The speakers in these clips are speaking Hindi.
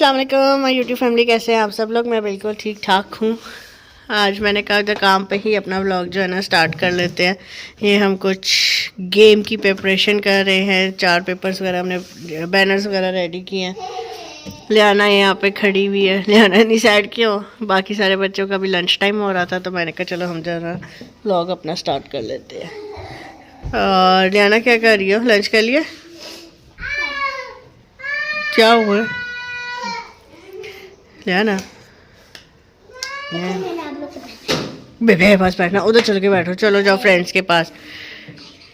अस्सलाम वालेकुम माय यूट्यूब फैमिली, कैसे हैं आप सब लोग। मैं बिल्कुल ठीक ठाक हूँ। आज मैंने कहा था काम पे ही अपना व्लॉग जो है ना स्टार्ट कर लेते हैं। ये हम कुछ गेम की प्रिपरेशन कर रहे हैं। 4 पेपर्स वगैरह हमने बैनर्स वगैरह रेडी किए हैं। लियाना यहाँ पे खड़ी हुई है। लियाना नहीं साइड क्यों, बाकी सारे बच्चों का भी लंच टाइम हो रहा था तो मैंने कहा चलो हम जरा व्लॉग अपना स्टार्ट कर लेते हैं। और लियाना क्या कर रही हो, लंच कर लिया? क्या हुआ लियाना? बेबे पास बैठना, उधर चल के बैठो। चलो जाओ फ्रेंड्स के पास।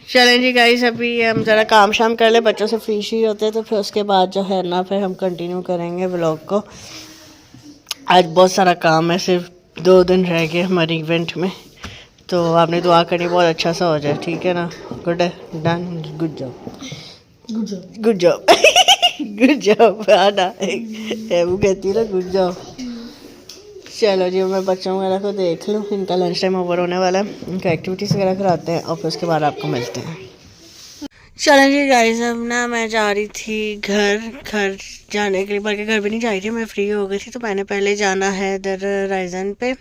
चलें जी गाइस, अभी हम ज़रा काम शाम कर ले, बच्चों से फ्री शी होते हैं तो फिर उसके बाद जो है ना फिर हम कंटिन्यू करेंगे व्लॉग को। आज बहुत सारा काम है, सिर्फ 2 दिन रह गए हमारे इवेंट में, तो आपने दुआ करनी बहुत अच्छा सा हो जाए, ठीक है ना। गुड है, done, good job, good job, good job, good job. आना वो कहती है ना गुड जॉब। चलो जी, मैं बच्चों वगैरह को देख लूँ, इनका लंच टाइम ओवर होने वाला है, इनका एक्टिविटीज़ वगैरह कराते हैं और फिर उसके बाद आपको मिलते हैं। चलो जी गाइस, अब ना मैं जा रही थी घर जाने के लिए, बल्कि घर भी नहीं जा रही थी, मैं फ्री हो गई थी तो मैंने पहले जाना है इधर राइजन पे।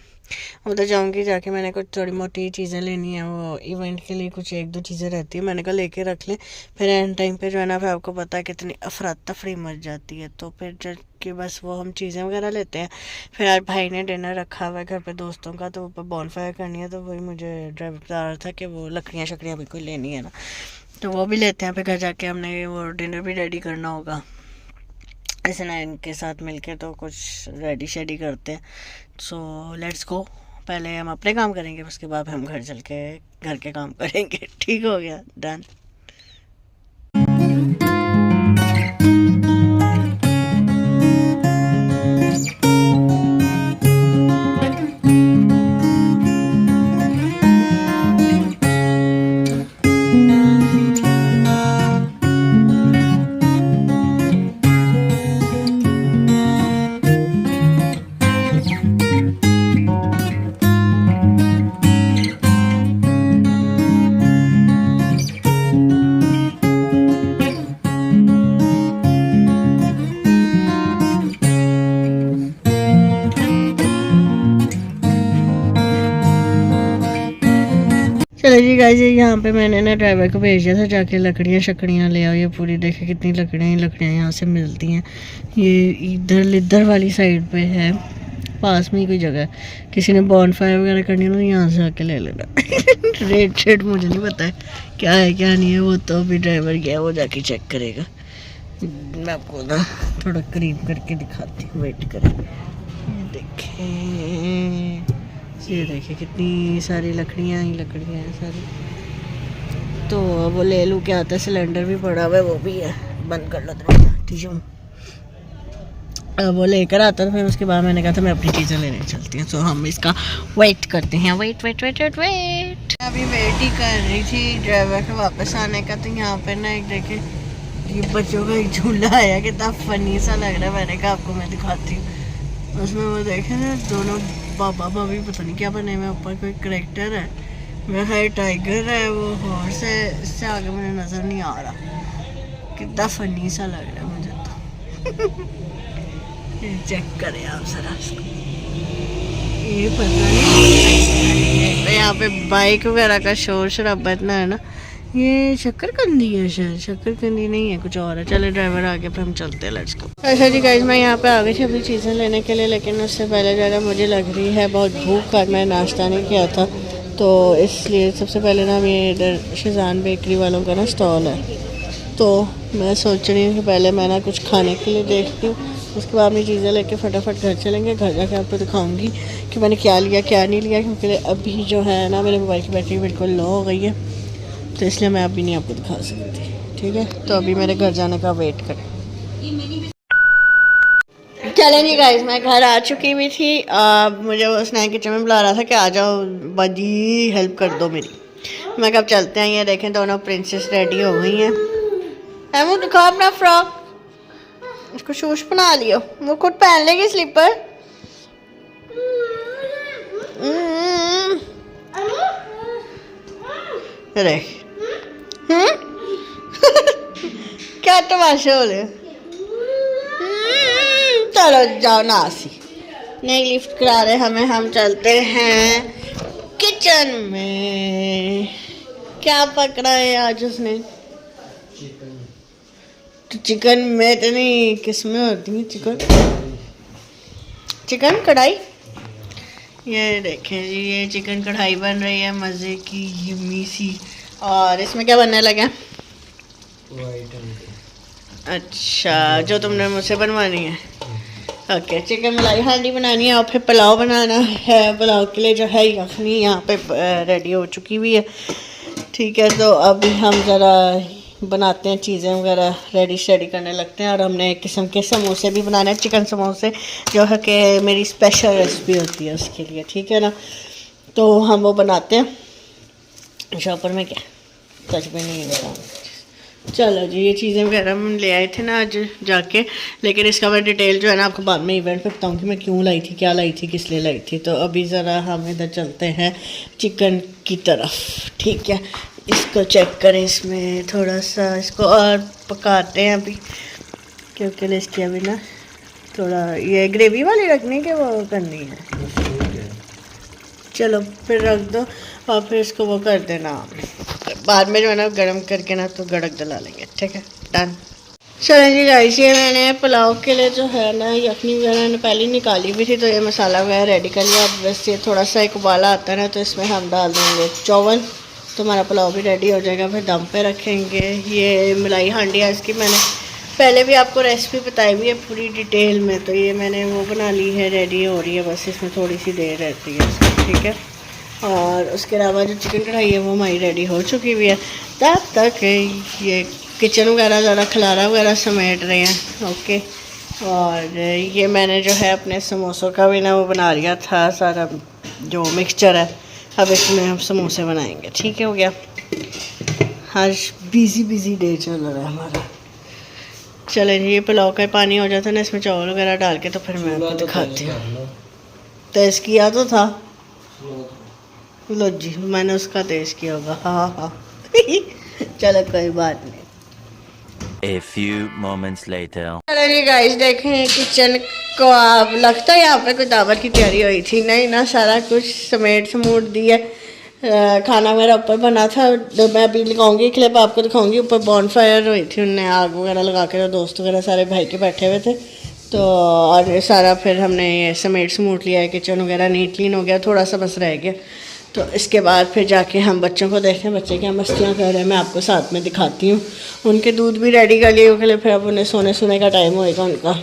उधर जाऊंगी, जाके मैंने कुछ थोड़ी मोटी चीज़ें लेनी है, वो इवेंट के लिए कुछ 1-2 चीज़ें रहती है, मैंने कहा लेके रख लें। फिर एंड टाइम पे जो है ना फिर आपको पता है कितनी अफरा तफरी मच जाती है, तो फिर जब कि बस वो हम चीज़ें वगैरह लेते हैं। फिर यार भाई ने डिनर रखा हुआ है घर पे दोस्तों का, तो ऊपर बॉनफायर करनी है, तो वही मुझे ड्राइवर बता रहा था कि वो लकड़ियाँ शकड़ियाँ भी कोई लेनी है ना, तो वो भी लेते हैं। फिर घर जाके हमने वो डिनर भी रेडी करना होगा ऐसे ना इनके साथ मिलके, तो कुछ रेडी शेडी करते हैं। सो लेट्स गो, पहले हम अपने काम करेंगे, उसके बाद हम घर चल के घर के काम करेंगे। ठीक हो गया, डन। चलो जी गाइस, यहाँ पे मैंने ना ड्राइवर को भेज दिया था जाके लकड़ियाँ शकड़ियाँ ले आओ। ये पूरी देखे कितनी लकड़ियाँ यहाँ से मिलती हैं। ये इधर लिद्धर वाली साइड पे है, पास में ही कोई जगह है, किसी ने बॉनफायर वगैरह करनी हो तो यहाँ से आके ले लेना। रेट शेट मुझे नहीं पता है क्या है क्या नहीं है, वो तो अभी ड्राइवर गया, वो जाके चेक करेगा। मैं आपको ना थोड़ा करीब करके दिखाती हूँ, वेट करें। देखें, ये देखिए कितनी सारी लकड़ियाँ ही लकड़ियाँ हैं सारी, तो वो ले लूँ क्या आता है। सिलेंडर भी पड़ा हुआ है, वो भी है, बंद कर लो दरवाजा। वो लेकर आता था, फिर उसके बाद मैंने कहा था मैं अपनी चीज़ें लेने चलती हूँ, तो हम इसका वेट करते हैं। Wait wait wait wait wait अभी वेट ही कर रही थी ड्राइवर के वापस आने का। तो यहाँ पर ना एक देखे ये बच्चों का एक झूला आया, कितना फनी सा लग रहा है। मैंने कहा आपको मैं दिखाती हूँ। उसमें वो देखे ना दोनों बाबा भाभी पता नहीं क्या बने हुए, ऊपर कोई करेक्टर है, मेरा है टाइगर है, वो हॉर्स है, इससे आगे मुझे नज़र नहीं आ रहा। कितना फनी सा लग रहा है मुझे तो। चेक करें आप जरा इसको, ये पता नहीं। यहाँ पे बाइक वगैरह का शोर शराबा इतना है ना। ये शक्करकंदी है शायद, शक्करकंदी नहीं है, कुछ और है। चले ड्राइवर आगे पे हम चलते हैं, लेट्स गो। अच्छा जी गाइस, मैं यहाँ पे आ गई थी अभी चीज़ें लेने के लिए, लेकिन उससे पहले ज़रा मुझे लग रही है बहुत भूख, और मैं नाश्ता नहीं किया था, तो इसलिए सबसे पहले ना ये इधर शिजान बेकरी वालों का ना स्टॉल है, तो मैं सोच रही हूँ कि पहले मैं ना कुछ खाने के लिए देखती हूँ, उसके बाद मैं चीज़ें लेके फटाफट घर चलेंगे। घर जाके आपको दिखाऊंगी कि मैंने क्या लिया क्या नहीं लिया, क्योंकि अभी जो है ना मेरे मोबाइल की बैटरी बिल्कुल लो हो गई है, तो इसलिए मैं अभी नहीं आपको दिखा सकती, ठीक है। तो अभी मेरे घर जाने का वेट करें। चलें जी गाइस, मैं घर आ चुकी हुई थी। मुझे वो स्नैक किचन में बुला रहा था कि आ जाओ बजी हेल्प कर दो मेरी। मैं कब चलते हैं। ये देखें दोनों प्रिंसेस रेडी हो गई हैं। वो दिखा अपना फ्रॉक, उसको शूज बना लियो, वो खुद पहन लेगी स्लीपर। देख क्या तमाशा हो रहे, चलो जाओ नासी, नहीं लिफ्ट करा रहे हमें, हम चलते हैं किचन में। क्या पकड़ा है आज उसने? तो चिकन में इतनी किस्में होती हैं। चिकन कढ़ाई, ये देखें जी, ये चिकन कढ़ाई बन रही है मज़े की यम्मी सी। और इसमें क्या बनने लगा? अच्छा, जो तुमने मुझसे बनवानी है। ओके, चिकन मलाई हांडी बनानी है और फिर पुलाव बनाना है। पुलाव के लिए जो है यखनी यहाँ पे रेडी हो चुकी हुई है। ठीक है, तो अभी हम ज़रा बनाते हैं चीज़ें वगैरह, रेडी शेडी करने लगते हैं। और हमने एक किस्म के समोसे भी बनाने हैं, चिकन समोसे, जो है कि मेरी स्पेशल रेसिपी होती है उसके लिए। ठीक है ना, तो हम वो बनाते हैं। शॉपर में क्या सच में नहीं है। चलो जी, ये चीज़ें वगैरह हम ले आए थे ना आज जाके, लेकिन इसका मैं डिटेल जो है ना आपको बाद में इवेंट पे बताऊँ कि मैं क्यों लाई थी, क्या लाई थी, किस लिए लाई थी। तो अभी ज़रा हम इधर चलते हैं चिकन की तरफ। ठीक है, इसको चेक करें, इसमें थोड़ा सा इसको और पकाते हैं अभी, क्योंकि इसकी अभी ना थोड़ा ये ग्रेवी वाली रखनी है कि वो करनी है। चलो फिर रख दो और फिर इसको वो कर देना, बाद में जो है ना गर्म करके ना तो गड़क डला लेंगे। ठीक है, डन। चलो जी गाइस, ये मैंने पुलाव के लिए जो है ना यखनी वगैरह ने पहले निकाली हुई थी, तो ये मसाला वगैरह रेडी कर लिया। अब बस ये थोड़ा सा एक उबाला आता है ना, तो इसमें हम डाल देंगे चावल, तो हमारा पुलाव भी रेडी हो जाएगा। फिर दम पे रखेंगे। ये मलाई हांडी है, इसकी मैंने पहले भी आपको रेसिपी बताई हुई है पूरी डिटेल में, तो ये मैंने वो बना ली है, रेडी हो रही है, बस इसमें थोड़ी सी देर रहती है। ठीक है, और उसके अलावा जो चिकन कढ़ाई है वो हमारी रेडी हो चुकी हुई है। तब तक ये किचन वगैरह ज़रा खलारा वगैरह समेट रहे हैं। ओके, और ये मैंने जो है अपने समोसों का भी ना वो बना लिया था सारा जो मिक्सचर है। अब इसमें हम समोसे बनाएंगे। ठीक है, हो गया। आज बिजी डे चल रहा है हमारा। चलें जी, ये पुलाव का पानी हो जाता है ना, इसमें चावल वगैरह डाल के, तो फिर मैं आपको दिखाती हूँ। टेस्ट किया तो था, लो जी, मैंने उसका टेस्ट किया होगा। हाँ हाँ चलो कोई बात नहीं। A few moments later. चलो जी गाइस, देखें किचन को। आप लगता है यहाँ पे कोई दावत की तैयारी हुई थी? नहीं ना, सारा कुछ समेट समूट दिया। खाना वगैरह ऊपर बना था, मैं अभी दिखाऊंगी क्लिप, आपको दिखाऊंगी। ऊपर बॉनफायर हुई थी, उनने आग वगैरह लगा के, दोस्त वगैरह सारे भाई के बैठे हुए थे। तो और सारा फिर हमने ये समेट समूट लिया है, किचन वगैरह नीट क्लीन हो गया, थोड़ा सा बस रह गया। तो इसके बाद फिर जाके हम बच्चों को देखते हैं, बच्चे क्या मस्तियाँ कर रहे हैं, मैं आपको साथ में दिखाती हूँ। उनके दूध भी रेडी कर लिए के लिए, फिर अब उन्हें सोने का टाइम होएगा उनका।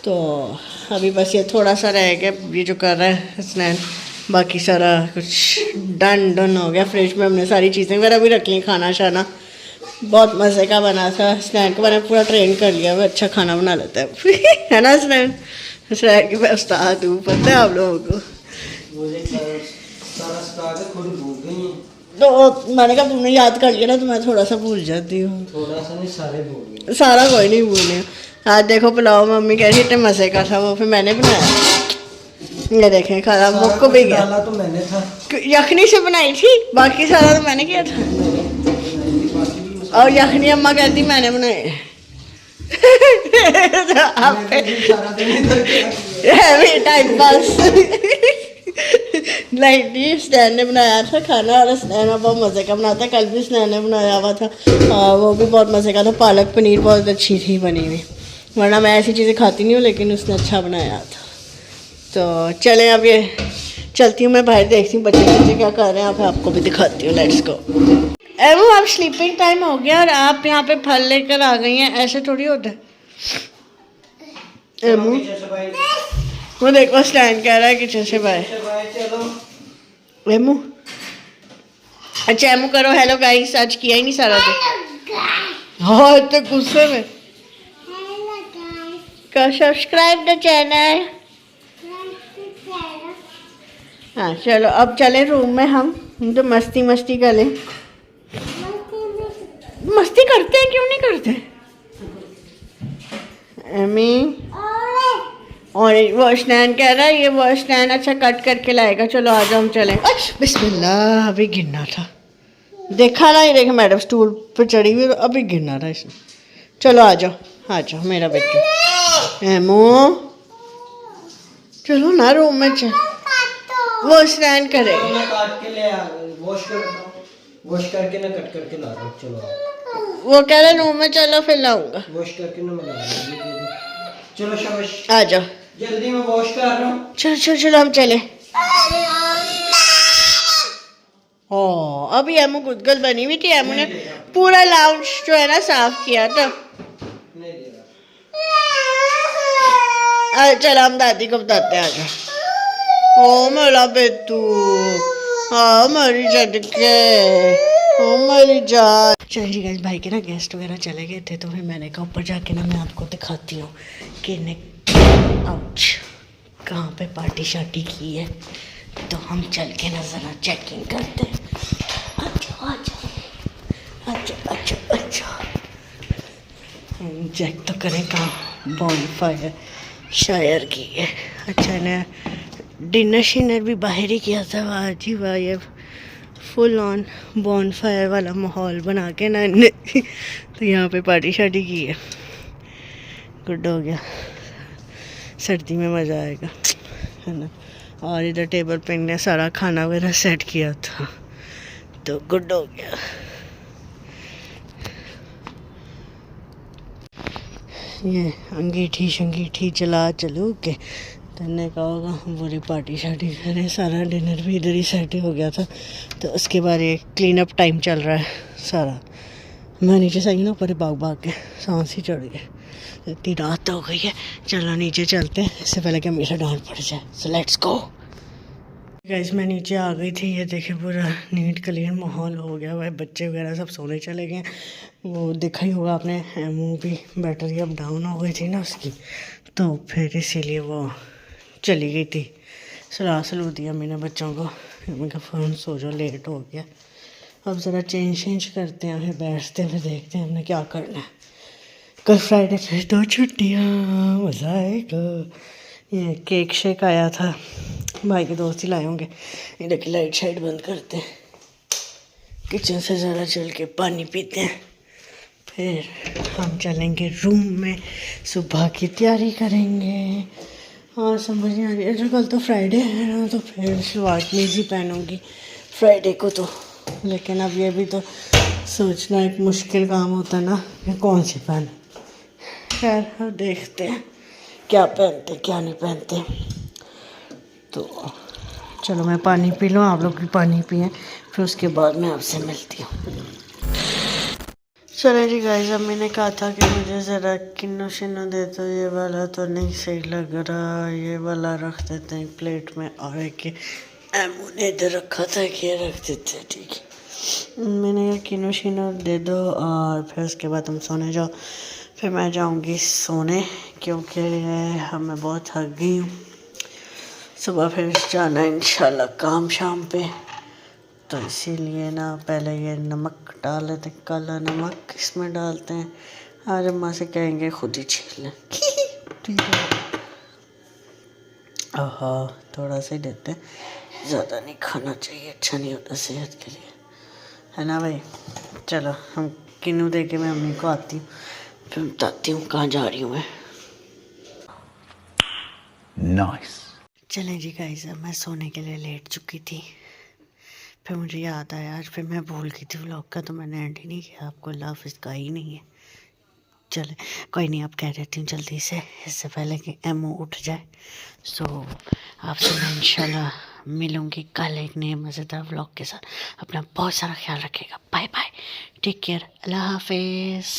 तो अभी बस ये थोड़ा सा रह गया, ये जो कर रहा है स्नैन, बाकी सारा कुछ डन हो गया। फ्रिज में हमने सारी चीज़ें वगैरह भी रख ली, खाना शाना बहुत मज़े का बना था। स्नैन को मैंने पूरा ट्रेन कर लिया, वो अच्छा खाना बना लेता है है ना स्नैन? स्नैन की मैं उस्ताद हूँ, पता है आप लोगों को। तो मैंने कहा तुमने याद कर लिया ना, तो मैं थोड़ा सा भूल जाती हूँ। थोड़ा सा नहीं, सारे भूल गए। सारा कोई नहीं भूले। आज देखो पुलाव मम्मी कह रही इतने मज़े का था, वो फिर मैंने बनाया। ये देखें, खाना मुख को भी गया। डाला तो मैंने था, यखनी से बनाई थी, बाकी सारा तो मैंने किया था। और यखनी अम्मा कहती मैंने बनाए। टाइम पास नहीं, स्नैन ने बनाया था खाना, और स्नैन बहुत मज़े का बनाता है। कल भी स्नैन ने बनाया हुआ था, वो भी बहुत मज़े का था। पालक पनीर बहुत अच्छी थी बनी हुई, वरना मैं ऐसी चीज़ें खाती नहीं हूँ, लेकिन उसने अच्छा बनाया था। तो चलें, अब ये चलती हूँ मैं बाहर, देखती हूँ बच्चे क्या कर रहे हैं, अब आपको भी दिखाती हूँ। Let's go. एवं अब स्लीपिंग टाइम हो गया और आप यहाँ पे फल लेकर आ गई हैं, ऐसे थोड़ी होता है। एमू वो देखो, स्टैंड कह रहा है किचन से बाय। एमू, अच्छा एमू करो हेलो गाइस, आज किया ही नहीं सारा दिन। हाँ, इतने गुस्से में। Subscribe the channel. हाँ चलो, अब चले रूम में, हम तो मस्ती कर लें। मस्ती करते हैं, क्यों नहीं करते? एमी और वो स्नैन कह रहा है, ये वो स्नैन अच्छा कट करके लाएगा। चलो आ जाओ, हम चलें। बिस्मिल्लाह, अभी गिरना था, देखा ना? ये देखा मैडम स्टूल पर चढ़ी हुई, अभी गिरना था इसमें। चलो आ जाओ मेरा बेटा। एमो चलो ना रूम में चल, वो स्टैंड करे। मैं काट के ले आ, वॉश करके ना कट करके ला रहा हूँ। चलो आओ। वो कह रहे रूम में चलो फिर लाऊंगा। वॉश करके ना मैं ला रहा हूँ, ये दे दो। चलो शाबाश, आ जाओ, जल्दी मैं वॉश कर रहा हूँ। चलो चलो चलो हम चले। ओ अभी एमो गुदगुल बनी हुई थी, एमो ने पूरा लाउंज जो है ना साफ किया था। नहीं दे रहा। चलो हम दादी को बताते हैं। आ जाओ। ओ मेरा बेटू, हाँ मेरी झटके, ओ मेरी जान। चल जी गाइस, भाई के ना गेस्ट वगैरह चले गए थे तो फिर मैंने कहा ऊपर जाके ना मैं आपको दिखाती हूँ कि इन्हें आउच कहाँ पे पार्टी शार्टी की है। तो हम चल के ना ज़रा चेकिंग करते हैं। अच्छा अच्छा अच्छा अच्छा अच्छा, चेक तो करें कहाँ बॉनफायर शायर की है। अच्छा इन्हें डिनर शिनर भी बाहर ही किया था। वाह जी वाह, ये फुल ऑन बॉनफायर वाला माहौल बना के ना इन्हें तो यहाँ पे पार्टी शार्टी की है। गुड हो गया, सर्दी में मज़ा आएगा, है ना। और इधर टेबल पे इन्हें सारा खाना वगैरह सेट किया था तो गुड हो गया। ये अंगीठी शंगीठी चला चलू के तन्ने का होगा पूरी पार्टी शार्टी करें। सारा डिनर भी इधर ही सेट हो गया था तो उसके बाद ये क्लीन अप टाइम चल रहा है सारा। मैं नीचे से आई ना, ऊपर भाग भाग के सांस ही चढ़ गए, इतनी रात हो गई है। चलो नीचे चलते हैं इससे पहले कि मेरा डांट पड़ जाए। सो लेट्स गो गाइस, मैं नीचे आ गई थी। ये देखे पूरा नीट क्लीन माहौल हो गया हुआ है, बच्चे वगैरह सब सोने चले गए। वो देखा ही होगा आपने, एमओ भी बैटरी अब डाउन हो गई थी ना उसकी, तो फिर इसीलिए वो चली गई थी। सलाह सलू दिया मैंने बच्चों को, मैं कहा फ़ोन सो जाओ, लेट हो गया। अब ज़रा चेंज करते हैं, फिर बैठते हैं, फिर देखते हैं हमने क्या करना है। कल फ्राइडे फिर 2 छुट्टियाँ, मज़ा आएगा। ये केक शेक आया था, भाई के दोस्त ही लाए होंगे। इधर की लाइट शाइट बंद करते हैं, किचन से ज़रा चल के पानी पीते हैं, फिर हम चलेंगे रूम में, सुबह की तैयारी करेंगे। हाँ समझ नहीं आ रही है, कल तो फ्राइडे है ना, तो फिर सलवार कमीज ही पहनूंगी फ्राइडे को तो। लेकिन अब ये भी तो सोचना एक मुश्किल काम होता है ना कि कौन सी पहने। खैर अब देखते हैं क्या पहनते क्या नहीं पहनते। तो चलो मैं पानी पी लूँ, आप लोग भी पानी पिएं, फिर उसके बाद मैं आपसे मिलती हूँ। चलो जी गाइस, अब मैंने कहा था कि मुझे ज़रा किन्नो शिन्नो दे दो, ये वाला तो नहीं सही लग रहा, ये वाला रख देते हैं प्लेट में। और एक एमो ने इधर रखा था कि ये रख देते हैं, ठीक है। मैंने कहा किन्नो शिन्नो दे दो और फिर उसके बाद तुम सोने जाओ। फिर मैं जाऊंगी सोने क्योंकि मैं बहुत थक गई हूँ। सुबह फिर जाना इंशाल्लाह काम शाम पे, तो इसीलिए ना पहले ये नमक डाल लेते, काला नमक इसमें डालते हैं। आज अम्मा से कहेंगे खुद ही छील लें, ठीक है। आहा थोड़ा सा ही देते हैं, ज़्यादा नहीं खाना चाहिए, अच्छा नहीं होता सेहत के लिए, है ना भाई। चलो हम किन्नू दे के मैं अम्मी को आती हूँ, फिर बताती हूँ कहाँ जा रही हूँ मैं। Nice. चलें जी गाइस, अब मैं सोने के लिए लेट चुकी थी, फिर मुझे याद आया आज, फिर मैं भूल गई थी व्लॉग का, तो मैंने एंड ही नहीं किया। आपको लव इसका ही नहीं है। चले कोई नहीं, अब कह देती हूँ जल्दी से, इससे पहले कि एमओ उठ जाए। सो आपसे मैं इंशाल्लाह मिलूँगी कल एक नए मज़ेदार व्लॉग के साथ। अपना बहुत सारा ख्याल रखिएगा। बाय बाय, टेक केयर, अल्लाह हाफिज़।